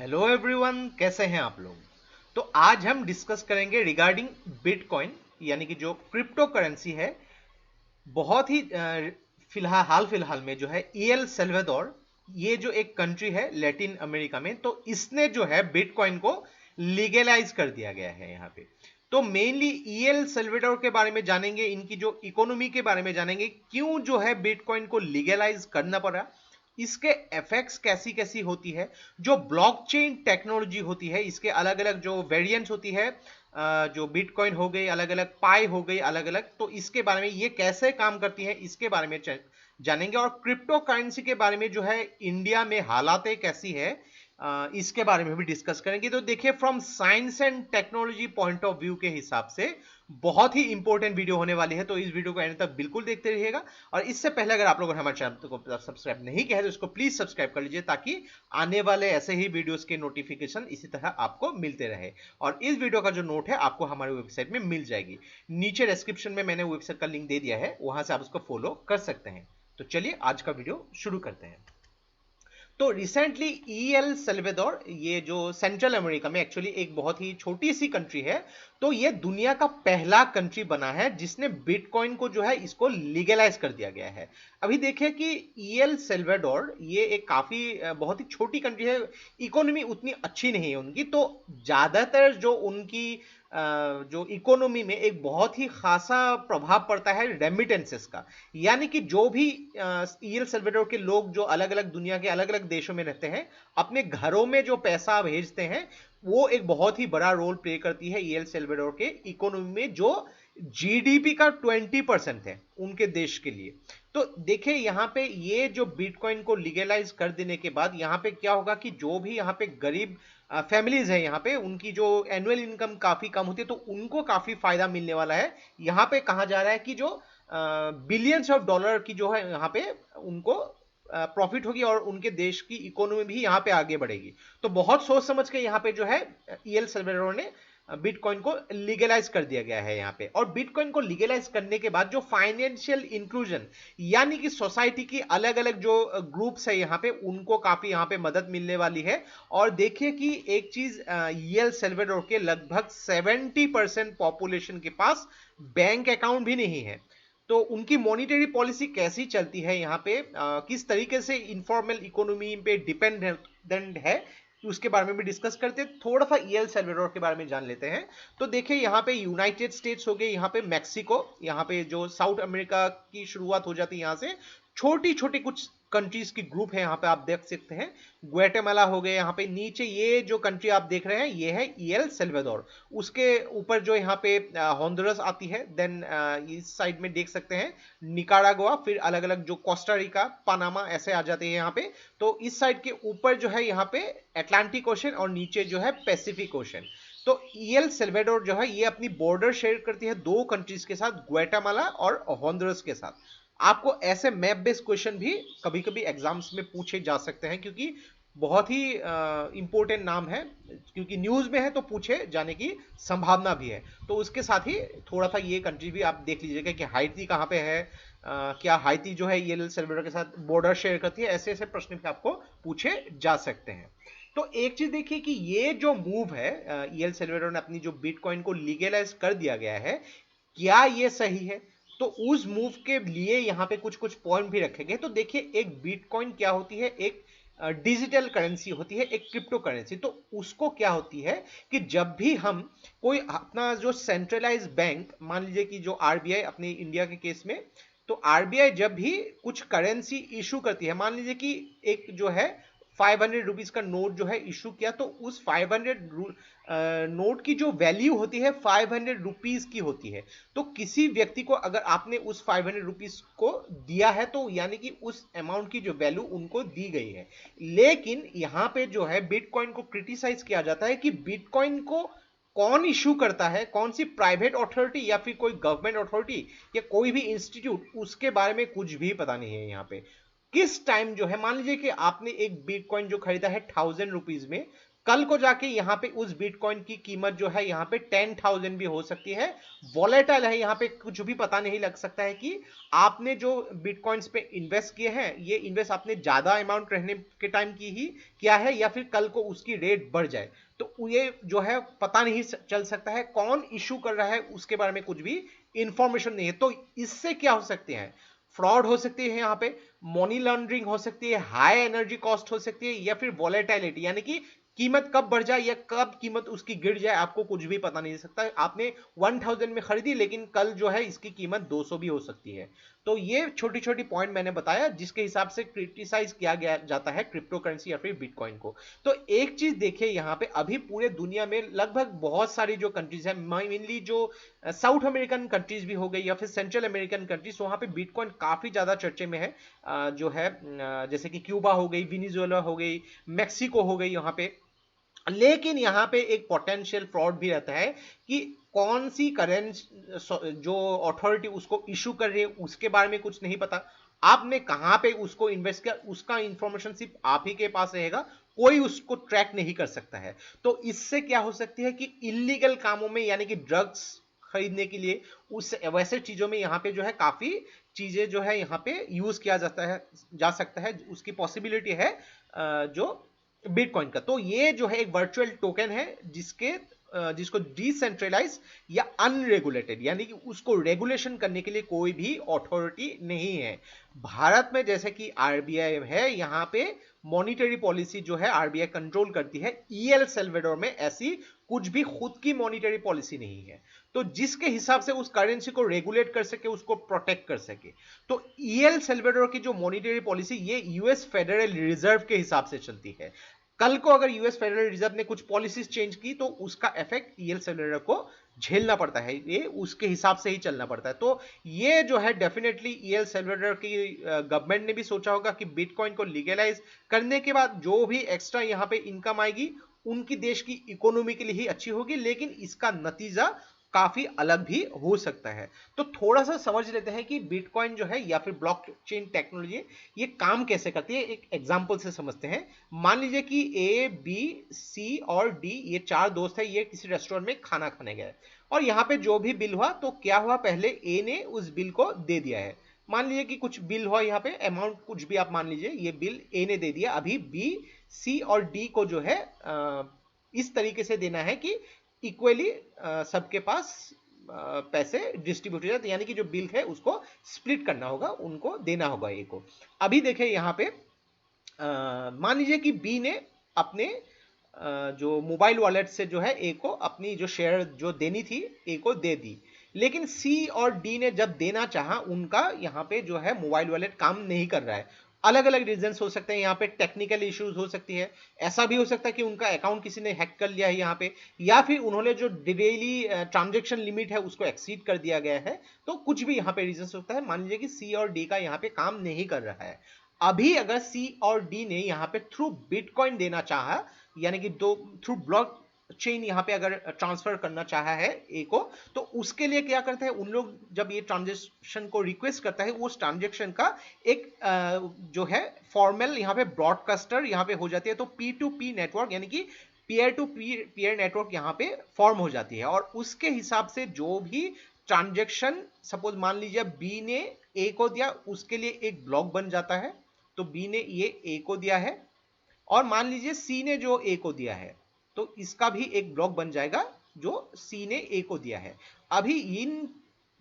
Hello everyone, कैसे हैं आप लोग। तो आज हम डिस्कस करेंगे रिगार्डिंग बिटकॉइन, यानी कि जो क्रिप्टो करेंसी है। बहुत ही हाल फिलहाल में जो है ईएल सेल्वाडोर, ये जो एक कंट्री है लैटिन अमेरिका में, तो इसने जो है बिटकॉइन को लीगलाइज कर दिया गया है यहाँ पे। तो मेनली ईएल सेल्वाडोर के बारे में जानेंगे, इनकी जो इकोनॉमी के बारे में जानेंगे, क्यों जो है बिटकॉइन को लीगलाइज करना पड़ा, इसके इफेक्ट्स कैसी कैसी होती है, जो ब्लॉकचेन टेक्नोलॉजी होती है, इसके अलग अलग जो वेरिएंट्स होती है, जो बिटकॉइन हो गई, अलग अलग पाई हो गई, अलग अलग, तो इसके बारे में ये कैसे काम करती है इसके बारे में जानेंगे। और क्रिप्टो करेंसी के बारे में जो है इंडिया में हालातें कैसी है, इसके बारे में भी डिस्कस करेंगे। तो देखिए, from science and technology point of view के हिसाब से बहुत ही इंपॉर्टेंट वीडियो होने वाली है, तो इस वीडियो को एंड तक बिल्कुल देखते रहिएगा। और इससे पहले अगर आप लोगों ने हमारे चैनल को सब्सक्राइब नहीं किया है तो इसको प्लीज सब्सक्राइब कर लीजिए, ताकि आने वाले ऐसे ही वीडियोस के नोटिफिकेशन इसी तरह आपको मिलते रहे। और इस वीडियो का जो नोट है आपको हमारी वेबसाइट में मिल जाएगी, नीचे डिस्क्रिप्शन में मैंने वेबसाइट का लिंक दे दिया है, वहां से आप उसको फॉलो कर सकते हैं। तो चलिए आज का वीडियो शुरू करते हैं। तो रिसेंटली ईएल सेल्वाडोर, ये जो सेंट्रल अमेरिका में एक्चुअली एक बहुत ही छोटी सी कंट्री है, तो ये दुनिया का पहला कंट्री बना है जिसने बिटकॉइन को जो है इसको लीगलाइज कर दिया गया है। अभी देखिए कि ईएल सेल्वाडोर ये एक काफी बहुत ही छोटी कंट्री है, इकोनॉमी उतनी अच्छी नहीं है उनकी, तो ज्यादातर जो उनकी जो इकोनॉमी में एक बहुत ही खासा प्रभाव पड़ता है रेमिटेंसेस का। यानी कि जो भी ईएल सेल्वाडोर के लोग जो अलग अलग दुनिया के अलग अलग देशों में रहते हैं, अपने घरों में जो पैसा भेजते हैं, वो एक बहुत ही बड़ा रोल प्ले करती है ईएल सेल्वाडोर के इकोनॉमी में, जो जीडीपी का 20% है उनके देश के लिए। तो देखिए यहाँ पे ये जो बिटकॉइन को लीगलाइज कर देने के बाद यहाँ पे क्या होगा कि जो भी यहाँ पे गरीब फैमिलीज है, यहाँ पे उनकी जो एनुअल इनकम काफी कम होती है, तो उनको काफी फायदा मिलने वाला है। यहाँ पे कहा जा रहा है कि जो बिलियंस ऑफ डॉलर की जो है यहाँ पे उनको प्रॉफिट होगी, और उनके देश की इकोनॉमी भी यहाँ पे आगे बढ़ेगी। तो बहुत सोच समझ के यहाँ पे जो है ईएल सेल्वाडोर ने बिटकॉइन को लीगलाइज कर दिया गया है यहाँ पे। और बिटकॉइन को लीगलाइज करने के बाद जो फाइनेंशियल इंक्लूजन, यानी कि सोसाइटी की अलग अलग जो ग्रुप्स है यहाँ पे, उनको काफी यहाँ पे मदद मिलने वाली है। और देखिए कि एक चीज, ईएल सेल्वाडोर के लगभग 70% पॉपुलेशन के पास बैंक अकाउंट भी नहीं है। तो उनकी मॉनिटरी पॉलिसी कैसी चलती है यहाँ पे, किस तरीके से इंफॉर्मल इकोनॉमी पे डिपेंडेंट है, उसके बारे में भी डिस्कस करते हैं। थोड़ा सा ईएल सेल्वाडोर के बारे में जान लेते हैं। तो देखिए यहाँ पे यूनाइटेड स्टेट्स हो गए, यहाँ पे मैक्सिको, यहाँ पे जो साउथ अमेरिका की शुरुआत हो जाती है, यहाँ से छोटी छोटी कुछ कंट्रीज की ग्रुप है यहाँ पे आप देख सकते हैं। ग्वाटेमाला हो गए, यहाँ पे नीचे ये जो कंट्री आप देख रहे हैं ये है ईएल सेल्वाडोर। उसके ऊपर जो यहाँ पे होंडुरस आती है, देन इस साइड में देख सकते हैं निकारागुआ, फिर अलग अलग जो कोस्टा रिका, पनामा ऐसे आ जाते हैं यहाँ पे। तो इस साइड के ऊपर जो है यहाँ पे अटलांटिक ओशन, और नीचे जो है पैसिफिक ओशन। तो ईएल सेल्वाडोर जो है ये अपनी बॉर्डर शेयर करती है दो कंट्रीज के साथ, ग्वाटेमाला और होंडुरस के साथ। आपको ऐसे मैप बेस्ड क्वेश्चन भी कभी कभी एग्जाम्स में पूछे जा सकते हैं, क्योंकि बहुत ही इंपॉर्टेंट नाम है, क्योंकि न्यूज में है तो पूछे जाने की संभावना भी है। तो उसके साथ ही थोड़ा सा ये कंट्री भी आप देख लीजिएगा कि हाइती कहाँ पे है, क्या हाइती जो है ये एल सेल्वाडोर के साथ बॉर्डर शेयर करती है, ऐसे ऐसे प्रश्न भी आपको पूछे जा सकते हैं। तो एक चीज देखिए कि ये जो मूव है, ईएल सेल्वाडोर ने अपनी जो बिटकॉइन को लीगलाइज कर दिया गया है, क्या ये सही है। तो उस मूव के लिए यहाँ पे कुछ कुछ पॉइंट भी रखे गए। तो देखिए, एक बिटकॉइन क्या होती है, एक डिजिटल करेंसी होती है, एक क्रिप्टो करेंसी। तो उसको क्या होती है कि जब भी हम कोई अपना जो सेंट्रलाइज बैंक, मान लीजिए कि जो आरबीआई अपने इंडिया के केस में, तो आरबीआई जब भी कुछ करेंसी इशू करती है, मान लीजिए कि एक जो है 500 रुपीज का नोट जो है इशू किया, तो उस 500 नोट की जो वैल्यू होती है 500 रुपीज की होती है। तो किसी व्यक्ति को अगर आपने उस 500 रुपीज को दिया है, तो यानी कि उस अमाउंट की जो वैल्यू उनको दी गई है। लेकिन यहां पे जो है बिटकॉइन को क्रिटिसाइज किया जाता है कि बिटकॉइन को कौन इशू करता है, कौन सी प्राइवेट अथॉरिटी या फिर कोई गवर्नमेंट अथॉरिटी या कोई भी इंस्टीट्यूट, उसके बारे में कुछ भी पता नहीं है यहाँ पे। किस टाइम जो है, मान लीजिए कि आपने एक बिटकॉइन जो खरीदा है 1000 रुपीज में, कल को जाके यहाँ पे उस बिटकॉइन की कीमत जो है यहाँ पे 10,000 भी हो सकती है। वॉलेटाइल है, यहाँ पे कुछ भी पता नहीं लग सकता है कि आपने जो बिटकॉइंस पे इन्वेस्ट किए हैं, ये इन्वेस्ट आपने ज्यादा अमाउंट रहने के टाइम की ही किया है या फिर कल को उसकी रेट बढ़ जाए, तो ये जो है पता नहीं चल सकता है। कौन इशू कर रहा है उसके बारे में कुछ भी इंफॉर्मेशन नहीं है। तो इससे क्या हो सकते हैं, फ्रॉड हो सकती है, यहाँ पे मनी लॉन्ड्रिंग हो सकती है, हाई एनर्जी कॉस्ट हो सकती है, या फिर वॉलेटिलिटी यानी कि कीमत कब बढ़ जाए या कब कीमत उसकी गिर जाए आपको कुछ भी पता नहीं सकता। आपने 1000 में खरीदी लेकिन कल जो है इसकी कीमत 200 भी हो सकती है। तो ये छोटी छोटी पॉइंट मैंने बताया जिसके हिसाब से क्रिटिसाइज किया गया जाता है क्रिप्टो करेंसी या फिर बिटकॉइन को। तो एक चीज देखिए यहाँ पे, अभी पूरे दुनिया में लगभग बहुत सारी जो कंट्रीज है, मेनली जो साउथ अमेरिकन कंट्रीज भी हो गई या फिर सेंट्रल अमेरिकन कंट्रीज, वहां पे बिटकॉइन काफी ज्यादा चर्चे में है। जो है जैसे कि क्यूबा हो गई, वेनेजुएला हो गई, मेक्सिको हो गई यहाँ पे। लेकिन यहाँ पे एक पोटेंशियल फ्रॉड भी रहता है कि कौन सी करेंसी जो अथॉरिटी उसको इशू कर रही है उसके बारे में कुछ नहीं पता, आपने कहां पे उसको इन्वेस्ट किया उसका इंफॉर्मेशन सिर्फ आप ही के पास रहेगा, कोई उसको ट्रैक नहीं कर सकता है। तो इससे क्या हो सकती है कि इलीगल कामों में यानी कि ड्रग्स खरीदने के लिए उस वैसे चीजों में यहाँ पे जो है काफी चीजें जो है यहाँ पे यूज किया जा सकता है, उसकी पॉसिबिलिटी है जो बिटकॉइन का। तो ये जो है एक वर्चुअल टोकन है जिसको डिसेंट्रलाइज या अनरेगुलेटेड यानी कि उसको रेगुलेशन करने के लिए कोई भी अथॉरिटी नहीं है। भारत में जैसे कि आरबीआई है, यहाँ पे मॉनिटरी पॉलिसी जो है आरबीआई कंट्रोल करती है। ईएल सेल्वेडोर में ऐसी कुछ भी खुद की मॉनिटरी पॉलिसी नहीं है, तो जिसके हिसाब से उस करेंसी को रेगुलेट कर सके, उसको प्रोटेक्ट कर सके। तो ईएल सेल्वेडोर की जो मॉनिटरी पॉलिसी ये यूएस फेडरल रिजर्व के हिसाब से चलती है। कल को अगर यूएस फेडरल रिजर्व ने कुछ पॉलिसीज चेंज की तो उसका इफेक्ट ईएल सेल्वेडोर को झेलना पड़ता है, ये उसके हिसाब से ही चलना पड़ता है। तो ये जो है डेफिनेटली ईएल सेल्वेडोर की गवर्नमेंट ने भी सोचा होगा कि बिटकॉइन को लीगलाइज करने के बाद जो भी एक्स्ट्रा यहाँ पे इनकम आएगी उनकी देश की इकोनॉमी के लिए ही अच्छी होगी, लेकिन इसका नतीजा काफी अलग भी हो सकता है। तो थोड़ा सा समझ लेते हैं कि बिटकॉइन जो है या फिर ब्लॉकचेन टेक्नोलॉजी ये काम कैसे करती है, एक एग्जांपल से समझते हैं। मान लीजिए कि ए बी सी और डी ये चार दोस्त है, ये किसी रेस्टोरेंट में खाना खाने गए और यहाँ पे जो भी बिल हुआ तो क्या हुआ, पहले ए ने उस बिल को दे दिया है। मान लीजिए कि कुछ बिल हुआ यहाँ पे, अमाउंट कुछ भी आप मान लीजिए, ये बिल ए ने दे दिया। अभी बी सी और डी को जो है इस तरीके से देना है कि इक्वली सबके पास पैसे डिस्ट्रीब्यूट हो जाते, यानी कि जो बिल है उसको स्प्लिट करना होगा, उनको देना होगा ए को। अभी देखिए यहाँ पे मान लीजिए कि बी ने अपने जो मोबाइल वॉलेट से जो है ए को अपनी जो शेयर जो देनी थी ए को दे दी, लेकिन सी और डी ने जब देना चाहा उनका यहाँ पे जो है मोबाइल वॉलेट काम नहीं कर रहा है। अलग अलग रीजंस हो सकते हैं, यहाँ पे टेक्निकल इश्यूज हो सकती है, ऐसा भी हो सकता है कि उनका अकाउंट किसी ने हैक कर लिया है यहाँ पे, या फिर उन्होंने जो डेली ट्रांजेक्शन लिमिट है उसको एक्सीड कर दिया गया है। तो कुछ भी यहाँ पे रीजंस होता है। मान लीजिए कि सी और डी का यहाँ पे काम नहीं कर रहा है। अभी अगर सी और डी ने यहाँ पे थ्रू बिटकॉइन देना चाहा, यानी कि दो थ्रू ब्लॉक चेन यहाँ पे अगर ट्रांसफर करना चाहा है ए को, तो उसके लिए क्या करते हैं उन लोग, जब ये ट्रांजेक्शन को रिक्वेस्ट करता है उस ट्रांजेक्शन का एक जो है फॉर्मल यहाँ पे ब्रॉडकास्टर यहाँ पे हो जाती है। तो P2P नेटवर्क यानी कि पीयर टू पीयर नेटवर्क यहाँ पे फॉर्म हो जाती है, और उसके हिसाब से जो भी ट्रांजेक्शन सपोज मान लीजिए बी ने ए को दिया, उसके लिए एक ब्लॉक बन जाता है। तो बी ने ये ए को दिया है और मान लीजिए सी ने जो ए को दिया है तो इसका भी एक ब्लॉक बन जाएगा जो सी ने ए को दिया है। अभी इन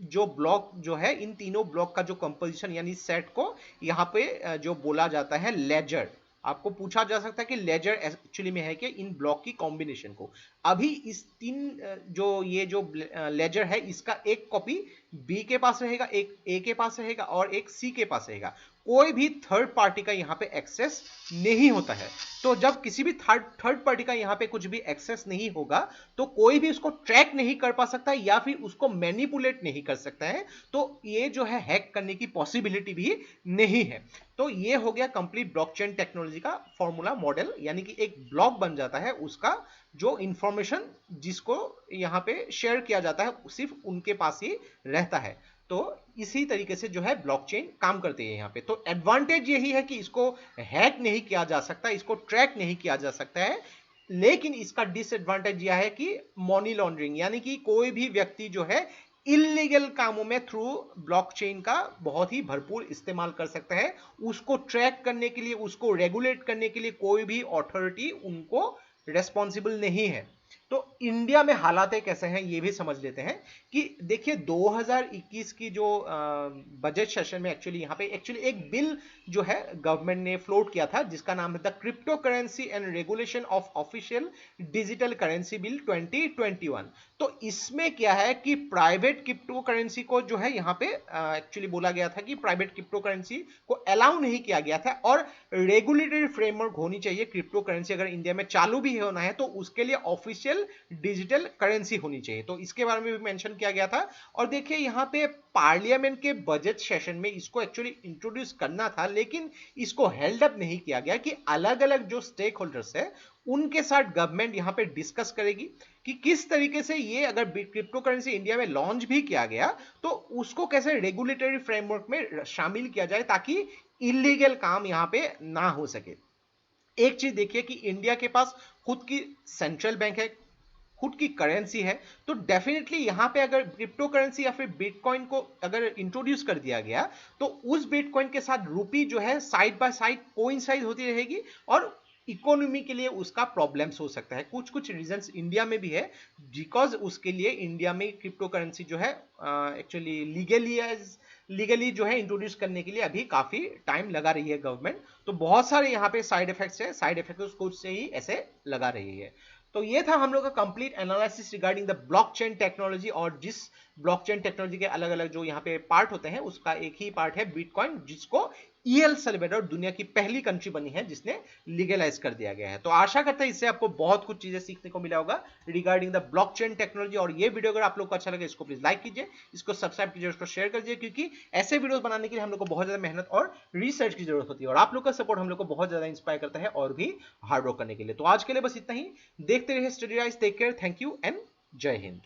जो ब्लॉक जो है, इन तीनों ब्लॉक का जो कंपोजिशन यानी सेट को यहाँ पे जो बोला जाता है लेजर। आपको पूछा जा सकता है कि लेजर एक्चुअली में है कि इन ब्लॉक की कॉम्बिनेशन को। अभी इस तीन जो ये जो लेजर है इसका एक कॉपी बी के पास रहेगा, एक ए के पास रहेगा और एक सी के पास रहेगा। कोई भी थर्ड पार्टी का यहाँ पे एक्सेस नहीं होता है। तो जब किसी भी थर्ड पार्टी का यहाँ पे कुछ भी एक्सेस नहीं होगा तो कोई भी उसको ट्रैक नहीं कर पा सकता या फिर उसको मैनिपुलेट नहीं कर सकता है। तो ये जो है हैक करने की पॉसिबिलिटी भी नहीं है। तो ये हो गया कंप्लीट ब्लॉकचेन टेक्नोलॉजी का फॉर्मूला मॉडल, यानी कि एक ब्लॉक बन जाता है, उसका जो इंफॉर्मेशन जिसको यहाँ पे शेयर किया जाता है सिर्फ उनके पास ही रहता है। तो इसी तरीके से जो है ब्लॉकचेन काम करते हैं यहाँ पे। तो एडवांटेज यही है कि इसको हैक नहीं किया जा सकता, इसको ट्रैक नहीं किया जा सकता है, लेकिन इसका डिसएडवांटेज यह है कि मनी लॉन्ड्रिंग, यानी कि कोई भी व्यक्ति जो है इलीगल कामों में थ्रू ब्लॉकचेन का बहुत ही भरपूर इस्तेमाल कर सकता है। उसको ट्रैक करने के लिए, उसको रेगुलेट करने के लिए कोई भी अथॉरिटी उनको रेस्पॉन्सिबल नहीं है। तो इंडिया में हालात कैसे हैं ये भी समझ लेते हैं कि देखिए 2021 की जो बजट सेशन में एक्चुअली एक बिल जो है गवर्नमेंट ने फ्लोट किया था जिसका नाम है the crypto currency and regulation of official digital currency bill 2021। तो इसमें क्या है कि प्राइवेट क्रिप्टो करेंसी को जो है यहाँ पे एक्चुअली बोला गया था कि प्राइवेट क्रिप्टो करेंसी को अलाउ नहीं किया गया था और रेगुलेटरी फ्रेमवर्क होनी चाहिए। क्रिप्टो करेंसी अगर इंडिया में चालू भी होना है तो उसके लिए ऑफिशियल डिजिटल करेंसी होनी चाहिए। तो इसके बारे में भी मेंशन किया गया था। और देखिए यहाँ पे पार्लियामेंट के बजट सेशन में इसको एक्चुअली इंट्रोड्यूस करना था, लेकिन इसको हेल्ड अप नहीं किया गया कि अलग अलग जो स्टेक होल्डर्स है उनके साथ गवर्नमेंट यहाँ पे डिस्कस करेगी कि किस तरीके से ये अगर क्रिप्टो करेंसी इंडिया में लॉन्च भी किया गया तो उसको कैसे रेगुलेटरी फ्रेमवर्क में शामिल किया जाए ताकि इलीगल काम यहाँ पे ना हो सके। एक चीज देखिए कि इंडिया के पास खुद की सेंट्रल बैंक है, खुद की करेंसी है, तो डेफिनेटली यहां पे अगर क्रिप्टो करेंसी या फिर बिटकॉइन को अगर इंट्रोड्यूस कर दिया गया तो उस बिटकॉइन के साथ रूपी जो है साइड बाय साइड कोइंसाइड होती रहेगी और इकोनॉमी के लिए उसका प्रॉब्लम्स हो सकता है। कुछ कुछ रीजंस इंडिया में भी है बिकॉज उसके लिए इंडिया में क्रिप्टो करेंसी जो है एक्चुअली लीगली जो है इंट्रोड्यूस करने के लिए अभी काफी टाइम लगा रही है गवर्नमेंट। तो बहुत सारे यहाँ पे साइड इफेक्ट्स है, साइड इफेक्ट्स खुद से ही ऐसे लगा रही है। तो ये था हम लोग का complete analysis regarding the blockchain technology. और जिस ब्लॉकचेन टेक्नोलॉजी के अलग अलग जो यहाँ पे पार्ट होते हैं उसका एक ही पार्ट है बिटकॉइन, जिसको एल सल्वाडोर दुनिया की पहली कंट्री बनी है जिसने लीगलाइज कर दिया गया है। तो आशा करता है इससे आपको बहुत कुछ चीजें सीखने को मिला होगा रिगार्डिंग द ब्लॉकचेन टेक्नोलॉजी। और ये वीडियो अगर आप लोग को अच्छा लगे इसको प्लीज लाइक कीजिए, इसको सब्सक्राइब कीजिए, इसको शेयर कीजिए, क्योंकि ऐसे वीडियोस बनाने के लिए हम लोग को बहुत ज्यादा मेहनत और रिसर्च की जरूरत होती है और आप लोग का सपोर्ट हम लोग को बहुत ज्यादा इंस्पायर करता है और भी हार्ड वर्क करने के लिए। तो आज के लिए बस इतना ही। देखते रहिए study rise. Take care, thank you and जय हिंद।